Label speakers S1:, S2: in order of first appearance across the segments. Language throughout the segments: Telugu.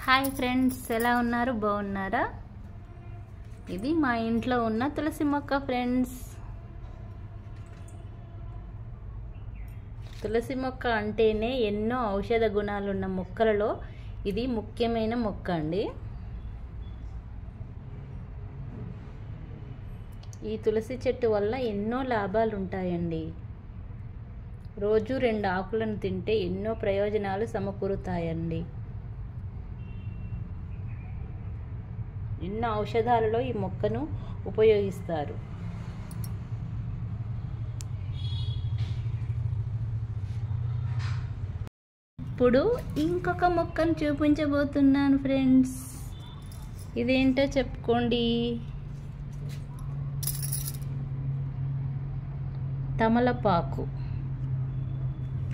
S1: హాయ్ ఫ్రెండ్స్, ఎలా ఉన్నారు? బాగున్నారా? ఇది మా ఇంట్లో ఉన్న తులసి మొక్క ఫ్రెండ్స్. తులసి మొక్క అంటేనే ఎన్నో ఔషధ గుణాలు ఉన్న మొక్కలలో ఇది ముఖ్యమైన మొక్క అండి. ఈ తులసి చెట్టు వల్ల ఎన్నో లాభాలు ఉంటాయండి. రోజు 2 ఆకులను తింటే ఎన్నో ప్రయోజనాలు సమకూరుతాయండి. ఎన్నో ఔషధాలలో ఈ మొక్కను ఉపయోగిస్తారు. ఇప్పుడు ఇంకొక మొక్కను చూపించబోతున్నాను ఫ్రెండ్స్. ఇదేంటో చెప్పుకోండి.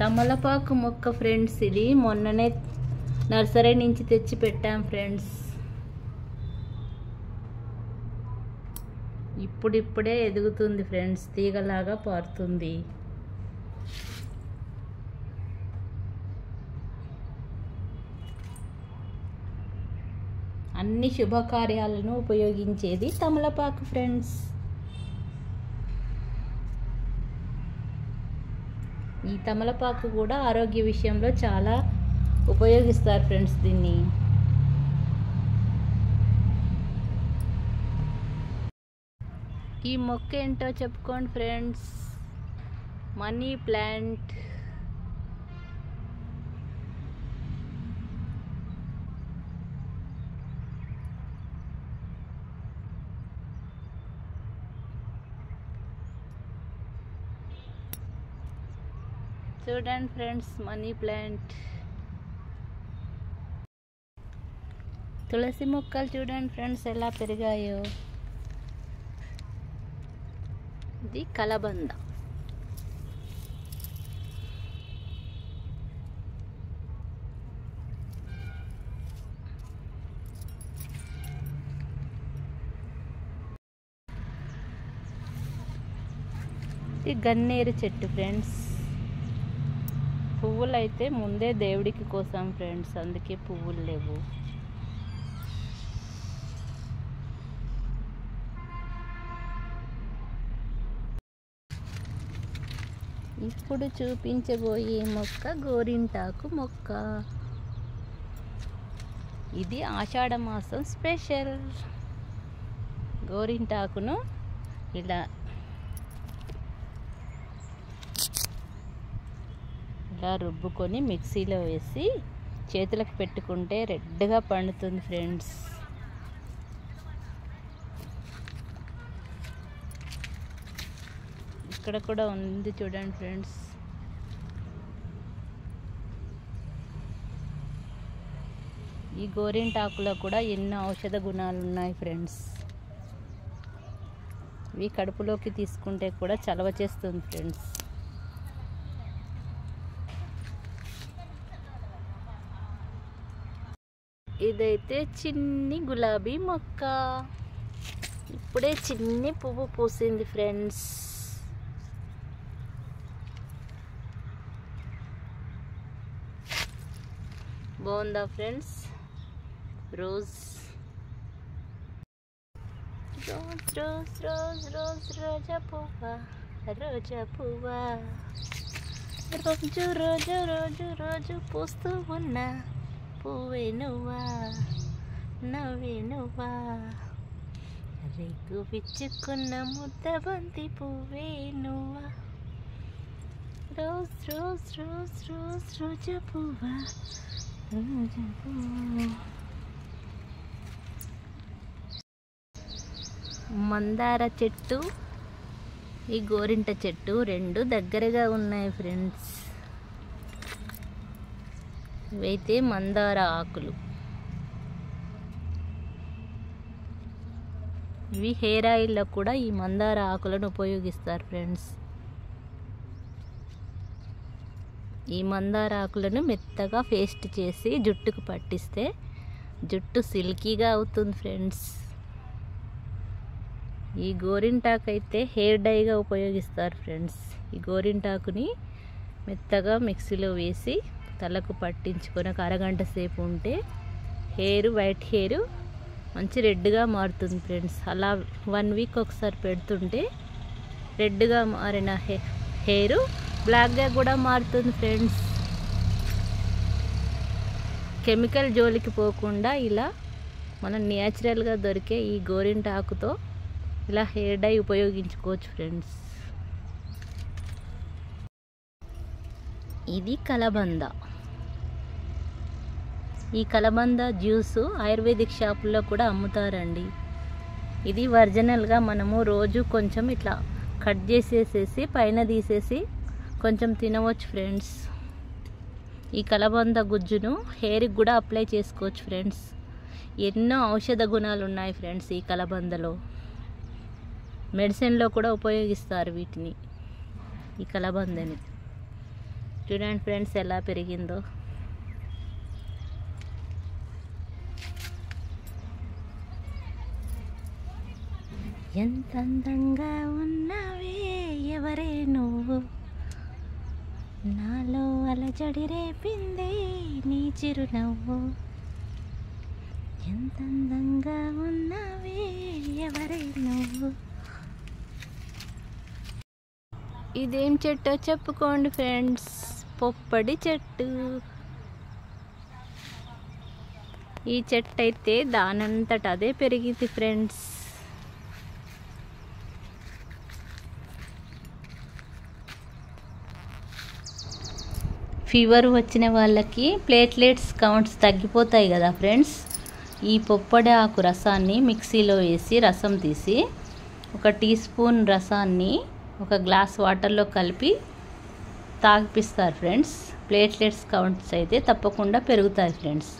S1: తమలపాకు మొక్క ఫ్రెండ్స్. ఇది మొన్ననే నర్సరీ నుంచి తెచ్చి పెట్టాం ఫ్రెండ్స్. ఇప్పుడిప్పుడే ఎదుగుతుంది ఫ్రెండ్స్, తీగలాగా పారుతుంది. అన్ని శుభకార్యాలను ఉపయోగించేది తమలపాకు ఫ్రెండ్స్. ఈ తమలపాకు కూడా ఆరోగ్య విషయంలో చాలా ఉపయోగిస్తారు ఫ్రెండ్స్ దీన్ని. ఈ మొక్క ఏంటో చెప్పుకోండి ఫ్రెండ్స్. Money plant. చూడండి ఫ్రెండ్స్, మనీ ప్లాంట్. తులసి మొక్కలు చూడండి ఫ్రెండ్స్ ఎలా పెరిగాయో. ఇది కలబంద. ఇది గన్నేరు చెట్టు ఫ్రెండ్స్. పువ్వులు అయితే ముందే దేవుడికి కోసం ఫ్రెండ్స్, అందుకే పువ్వులు లేవు. ఇప్పుడు చూపించబోయే మొక్క గోరింటాకు మొక్క. ఇది ఆషాఢ మాసం స్పెషల్. గోరింటాకును ఇలా రుబ్బుకొని మిక్సీలో వేసి చేతులకు పెట్టుకుంటే రెడ్గా పండుతుంది ఫ్రెండ్స్. ఇక్కడ కూడా ఉంది చూడండి ఫ్రెండ్స్. ఈ గోరింటాకులో కూడా ఎన్నో ఔషధ గుణాలు ఉన్నాయి ఫ్రెండ్స్. ఇవి కడుపులోకి తీసుకుంటే కూడా చలవ చేస్తుంది ఫ్రెండ్స్. ఇదైతే చిన్ని గులాబీ మొక్క. ఇప్పుడే చిన్ని పువ్వు పూసింది ఫ్రెండ్స్. బాగుందా friends? Rose rose rose rose rose రోజా పువ్వా, రోజా పువ్వా. రోజు రోజు రోజు రోజు పూస్తూ ఉన్నా పువ్వే నువ్వా, నవ్వే నువ్వా. రేగు విచ్చుకున్న ముద్ద బంతి పువ్వే నువ్వా. రోజ్ రోజ్ రోజ్ రోజ్ రోజా పువ్వా, రోజా పువ్వా. మందార చెట్టు, ఈ గోరింట చెట్టు 2 దగ్గరగా ఉన్నాయి ఫ్రెండ్స్. ఇవైతే మందార ఆకులు. ఇవి హెయిర్ ఆయిల్లో కూడా ఈ మందార ఆకులను ఉపయోగిస్తారు ఫ్రెండ్స్. ఈ మందార ఆకులను మెత్తగా పేస్ట్ చేసి జుట్టుకు పట్టిస్తే జుట్టు సిల్కీగా అవుతుంది ఫ్రెండ్స్. ఈ గోరింటాకు అయితే హెయిర్ డైగా ఉపయోగిస్తారు ఫ్రెండ్స్. ఈ గోరింటాకుని మెత్తగా మిక్సీలో వేసి తలకు పట్టించుకొని ఒక అరగంట సేపు ఉంటే హెయిర్ వైట్ హెయిర్ మంచి రెడ్గా మారుతుంది ఫ్రెండ్స్. అలా 1 వీక్ ఒకసారి పెడుతుంటే రెడ్గా మారిన హెయిర్ బ్లాక్గా కూడా మారుతుంది ఫ్రెండ్స్. కెమికల్ జోలికి పోకుండా ఇలా మనం న్యాచురల్గా దొరికే ఈ గోరింటాకుతో ఇలా హెయిర్ డై ఉపయోగించుకోవచ్చు ఫ్రెండ్స్. ఇది కలబంద. ఈ కలబంద జ్యూసు ఆయుర్వేదిక్ షాపుల్లో కూడా అమ్ముతారండి. ఇది ఒరిజినల్గా మనము రోజు కొంచెం ఇట్లా కట్ చేసేసేసి పైన తీసేసి కొంచెం తినవచ్చు ఫ్రెండ్స్. ఈ కలబంద గుజ్జును హెయిర్కి కూడా అప్లై చేసుకోవచ్చు ఫ్రెండ్స్. ఎన్నో ఔషధ గుణాలు ఉన్నాయి ఫ్రెండ్స్ ఈ కలబందలో. మెడిసిన్లో కూడా ఉపయోగిస్తారు వీటిని, ఈ కలబందని. చూడండి ఫ్రెండ్స్ ఎలా పెరిగిందో. ఎంత అందంగా ఉన్నావే ఎవరే నువ్వు, నాలో అలజడి రేపిందే నీ చిరునవ్వు. ఎంత అందంగా ఉన్నావే ఎవరే నువ్వు. ఇదేం చెట్టో చెప్పుకోండి ఫ్రెండ్స్. పొప్పడి చెట్టు. ఈ చెట్టు అయితే దానంతట అదే పెరిగింది ఫ్రెండ్స్. ఫీవర్ వచ్చిన వాళ్ళకి ప్లేట్లెట్స్ కౌంట్స్ తగ్గిపోతాయి కదా ఫ్రెండ్స్. ఈ పొప్పడి ఆకు రసాన్ని మిక్సీలో వేసి రసం తీసి 1 టీ స్పూన్ రసాన్ని 1 గ్లాస్ వాటర్లో కలిపి తాగిపిస్తారు ఫ్రెండ్స్. ప్లేట్లెట్స్ కౌంట్స్ అయితే తప్పకుండా పెరుగుతాయి ఫ్రెండ్స్.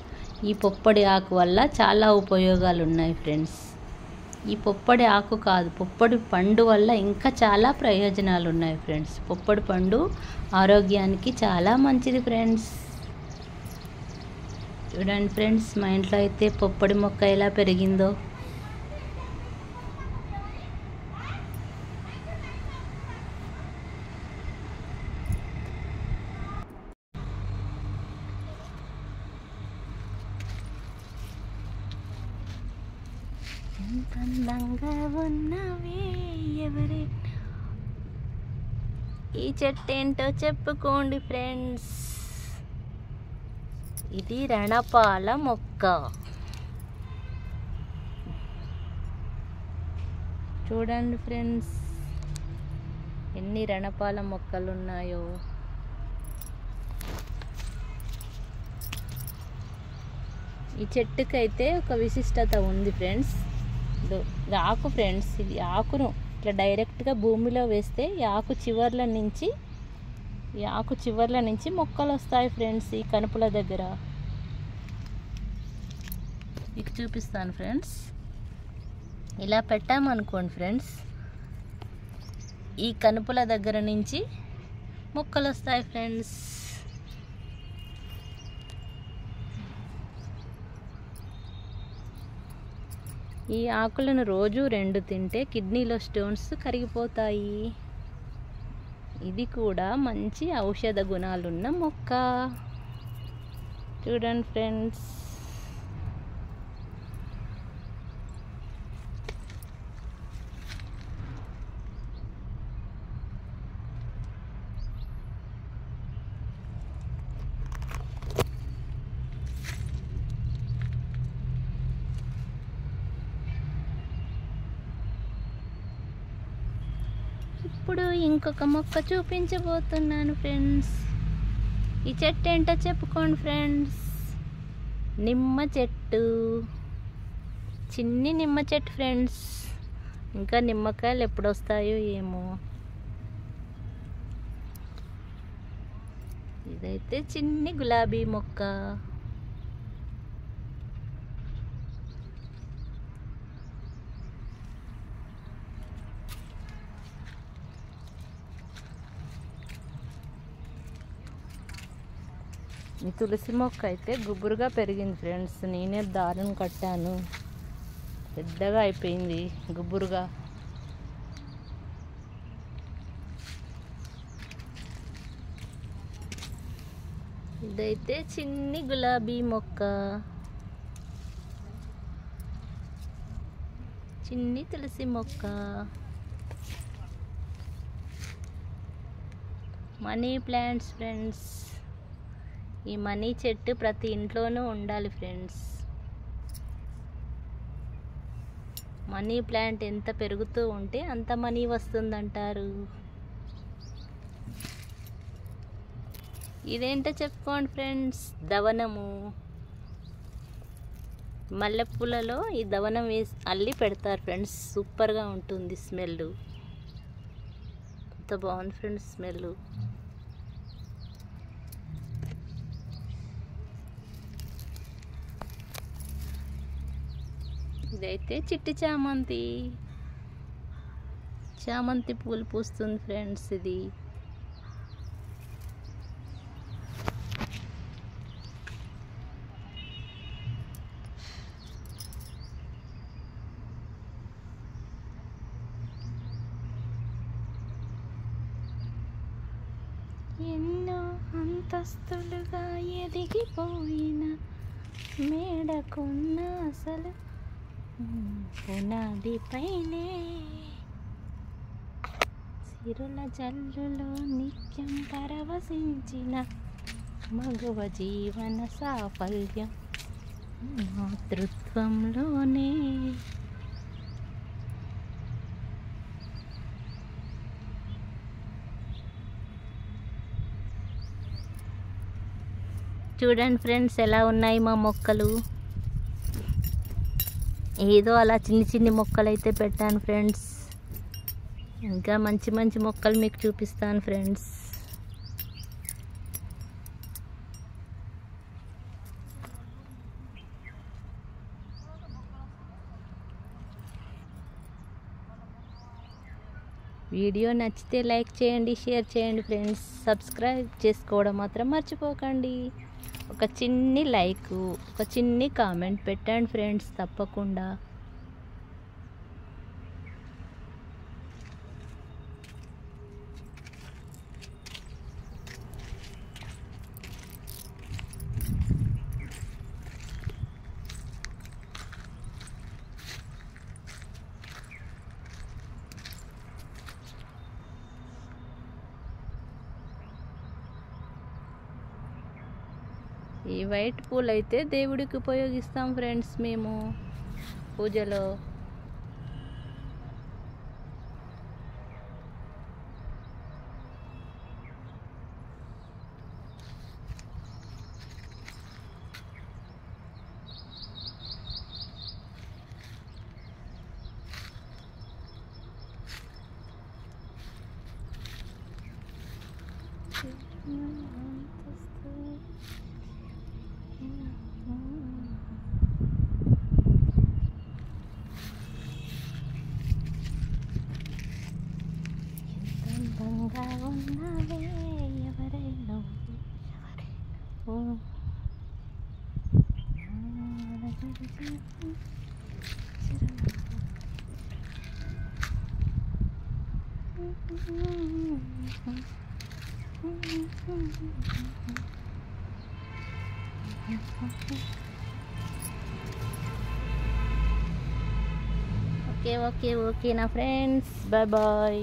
S1: ఈ పొప్పడి ఆకు వల్ల చాలా ఉపయోగాలు ఉన్నాయి ఫ్రెండ్స్. ఈ పొప్పడి ఆకు కాదు, పొప్పడి పండు వల్ల ఇంకా చాలా ప్రయోజనాలు ఉన్నాయి ఫ్రెండ్స్. పొప్పడి పండు ఆరోగ్యానికి చాలా మంచిది ఫ్రెండ్స్. చూడండి ఫ్రెండ్స్, మా ఇంట్లో అయితే పొప్పడి మొక్క ఎలా పెరిగిందో. ఎంత అందంగా ఉన్నవే ఎవరే. ఈ చెట్టు ఏంటో చెప్పుకోండి ఫ్రెండ్స్. ఇది రణపాల మొక్క. చూడండి ఫ్రెండ్స్ ఎన్ని రణపాల మొక్కలు ఉన్నాయో. ఈ చెట్టుకైతే ఒక విశిష్టత ఉంది ఫ్రెండ్స్. ఇది ఆకు ఫ్రెండ్స్. ఇది ఆకును ఇట్లా డైరెక్ట్గా భూమిలో వేస్తే ఈ ఆకు చివర్ల నుంచి మొక్కలు వస్తాయి ఫ్రెండ్స్. ఈ కనుపుల దగ్గర మీకు చూపిస్తాను ఫ్రెండ్స్. ఇలా పెట్టామనుకోండి ఫ్రెండ్స్, ఈ కనుపుల దగ్గర నుంచి మొక్కలు వస్తాయి ఫ్రెండ్స్. ఈ ఆకులను రోజు 2 తింటే కిడ్నీలో స్టోన్స్ కరిగిపోతాయి. ఇది కూడా మంచి ఔషధ గుణాలున్న మొక్క. చూడండి ఫ్రెండ్స్. ఇప్పుడు ఇంకొక మొక్క చూపించబోతున్నాను ఫ్రెండ్స్. ఈ చెట్టు ఏంటో చెప్పుకోండి ఫ్రెండ్స్. నిమ్మ చెట్టు. చిన్ని నిమ్మ చెట్టు ఫ్రెండ్స్. ఇంకా నిమ్మకాయలు ఎప్పుడు వస్తాయో ఏమో. ఇదైతే చిన్ని గులాబీ మొక్క. ఈ తులసి మొక్క అయితే గుబురుగా పెరిగింది ఫ్రెండ్స్. నేనే దారం కట్టాను, పెద్దగా అయిపోయింది గుబురుగా. ఇదైతే చిన్ని గులాబీ మొక్క. చిన్ని తులసి మొక్క, మనీ ప్లాంట్స్ ఫ్రెండ్స్. ఈ మనీ చెట్టు ప్రతి ఇంట్లోనూ ఉండాలి ఫ్రెండ్స్. మనీ ప్లాంట్ ఎంత పెరుగుతూ ఉంటే అంత మనీ వస్తుందంటారు. ఇదేంటో చెప్పుకోండి ఫ్రెండ్స్, దవనము. మల్లెపూలలో ఈ దవనం వేసి అల్లి పెడతారు ఫ్రెండ్స్. సూపర్గా ఉంటుంది స్మెల్. ఎంత బాగుంది ఫ్రెండ్స్ స్మెల్. ఇదైతే చిట్టి చామంతి. చామంతి పూలు పూస్తుంది ఫ్రెండ్స్. ఇది ఎన్నో అంతస్తులుగా ఎదిగిపోయిన మేడకున్న అసలు పునాది పైనే సిరుల జల్లులో నిత్యం పరవశించిన మగువ జీవన సాఫల్యం మాతృత్వంలోనే. చూడండి ఫ్రెండ్స్ ఎలా ఉన్నాయి మా మొక్కలు. ఏదో అలా చిన్ని చిన్ని మొక్కలు అయితే పెట్టాను ఫ్రెండ్స్. ఇంకా మంచి మంచి మొక్కలు మీకు చూపిస్తాను ఫ్రెండ్స్. వీడియో నచ్చితే లైక్ చేయండి, షేర్ చేయండి ఫ్రెండ్స్. సబ్స్క్రైబ్ చేసుకోవడం మాత్రం మర్చిపోకండి. ఒక చిన్ని లైక్, ఒక చిన్ని కామెంట్ పెట్టండి ఫ్రెండ్స్ తప్పకుండా. ఈ వైట్ పూలు అయితే దేవుడికి ఉపయోగిస్తాం ఫ్రెండ్స్ మేము పూజలో. అందంగా ఉన్నావే ఎవరైనా ఓకే ఓకే ఓకే నా ఫ్రెండ్స్, బాయ్ బాయ్.